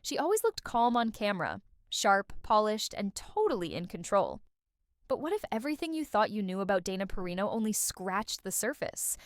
She always looked calm on camera, sharp, polished, and totally in control. But what if everything you thought you knew about Dana Perino only scratched the surface?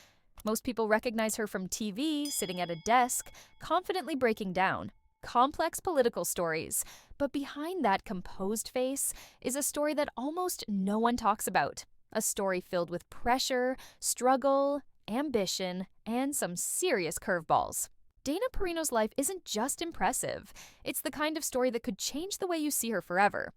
Most people recognize her from TV, sitting at a desk, confidently breaking down complex political stories. But behind that composed face is a story that almost no one talks about. A story filled with pressure, struggle, ambition, and some serious curveballs. Dana Perino's life isn't just impressive. It's the kind of story that could change the way you see her forever.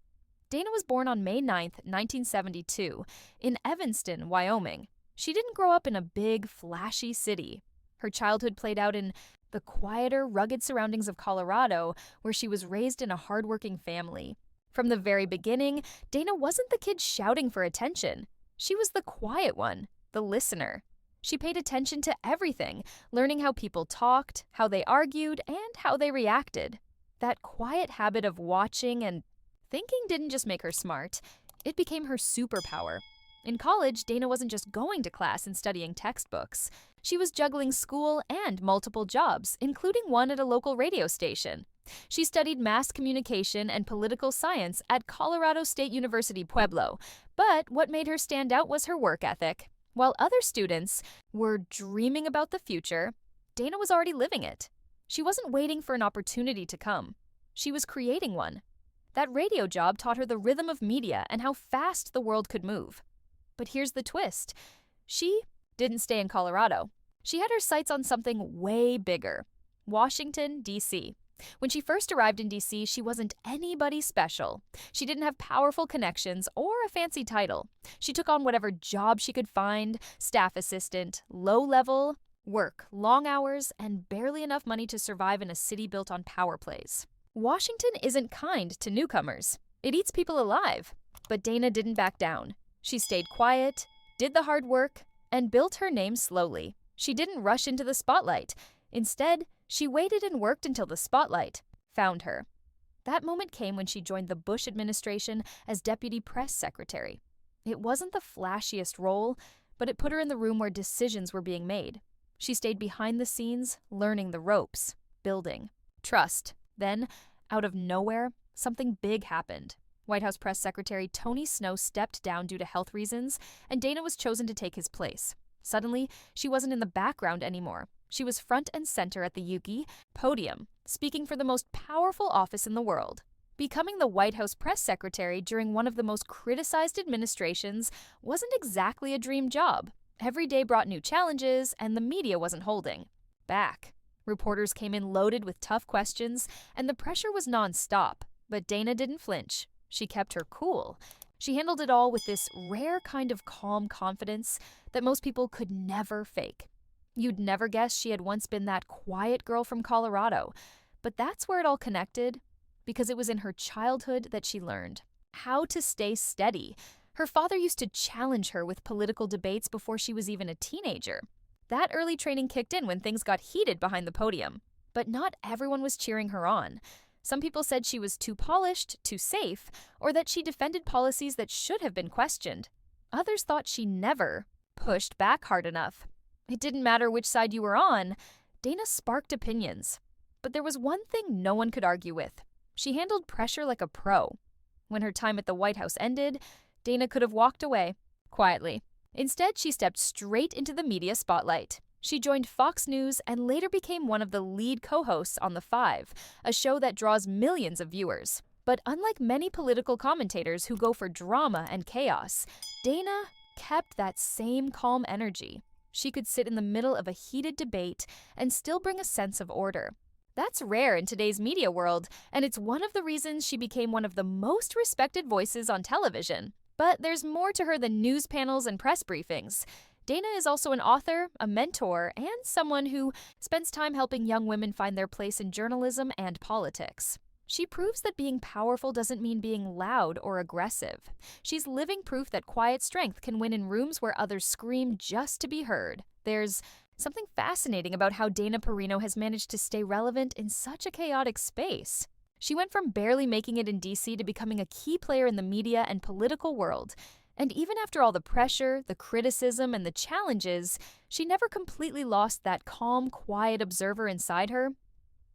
Dana was born on May 9th, 1972, in Evanston, Wyoming. She didn't grow up in a big, flashy city. Her childhood played out in the quieter, rugged surroundings of Colorado, where she was raised in a hardworking family. From the very beginning, Dana wasn't the kid shouting for attention. She was the quiet one, the listener. She paid attention to everything, learning how people talked, how they argued, and how they reacted. That quiet habit of watching and thinking didn't just make her smart, it became her superpower. In college, Dana wasn't just going to class and studying textbooks. She was juggling school and multiple jobs, including one at a local radio station. She studied mass communication and political science at Colorado State University, Pueblo, but what made her stand out was her work ethic. While other students were dreaming about the future, Dana was already living it. She wasn't waiting for an opportunity to come. She was creating one. That radio job taught her the rhythm of media and how fast the world could move. But here's the twist. She didn't stay in Colorado. She had her sights on something way bigger. Washington, D.C. When she first arrived in D.C., she wasn't anybody special. She didn't have powerful connections or a fancy title. She took on whatever job she could find, staff assistant, low-level work, long hours, and barely enough money to survive in a city built on power plays. Washington isn't kind to newcomers. It eats people alive. But Dana didn't back down. She stayed quiet, did the hard work, and built her name slowly. She didn't rush into the spotlight. Instead, she waited and worked until the spotlight found her. That moment came when she joined the Bush administration as deputy press secretary. It wasn't the flashiest role, but it put her in the room where decisions were being made. She stayed behind the scenes, learning the ropes, building trust. Then, out of nowhere, something big happened. White House Press Secretary Tony Snow stepped down due to health reasons, and Dana was chosen to take his place. Suddenly, she wasn't in the background anymore. She was front and center at the Yuki podium, speaking for the most powerful office in the world. Becoming the White House Press Secretary during one of the most criticized administrations wasn't exactly a dream job. Every day brought new challenges, and the media wasn't holding back. Reporters came in loaded with tough questions, and the pressure was nonstop. But Dana didn't flinch. She kept her cool. She handled it all with this rare kind of calm confidence that most people could never fake. You'd never guess she had once been that quiet girl from Colorado. But that's where it all connected, because it was in her childhood that she learned how to stay steady. Her father used to challenge her with political debates before she was even a teenager. That early training kicked in when things got heated behind the podium. But not everyone was cheering her on. Some people said she was too polished, too safe, or that she defended policies that should have been questioned. Others thought she never pushed back hard enough. It didn't matter which side you were on, Dana sparked opinions. But there was one thing no one could argue with. She handled pressure like a pro. When her time at the White House ended, Dana could have walked away, quietly. Instead, she stepped straight into the media spotlight. She joined Fox News and later became one of the lead co-hosts on The Five, a show that draws millions of viewers. But unlike many political commentators who go for drama and chaos, Dana kept that same calm energy. She could sit in the middle of a heated debate and still bring a sense of order. That's rare in today's media world, and it's one of the reasons she became one of the most respected voices on television. But there's more to her than news panels and press briefings. Dana is also an author, a mentor, and someone who spends time helping young women find their place in journalism and politics. She proves that being powerful doesn't mean being loud or aggressive. She's living proof that quiet strength can win in rooms where others scream just to be heard. There's something fascinating about how Dana Perino has managed to stay relevant in such a chaotic space. She went from barely making it in D.C. to becoming a key player in the media and political world. And even after all the pressure, the criticism, and the challenges, she never completely lost that calm, quiet observer inside her.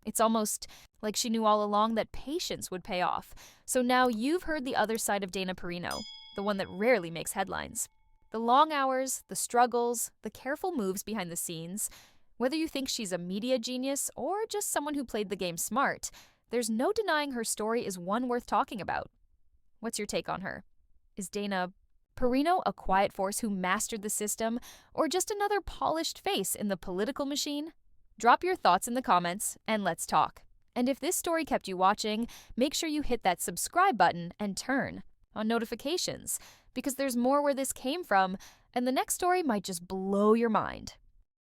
It's almost Like she knew all along that patience would pay off. So now you've heard the other side of Dana Perino, the one that rarely makes headlines. The long hours, the struggles, the careful moves behind the scenes. Whether you think she's a media genius or just someone who played the game smart, there's no denying her story is one worth talking about. What's your take on her? Is Dana Perino a quiet force who mastered the system, or just another polished face in the political machine? Drop your thoughts in the comments, and let's talk. And if this story kept you watching, make sure you hit that subscribe button and turn on notifications, because there's more where this came from, and the next story might just blow your mind.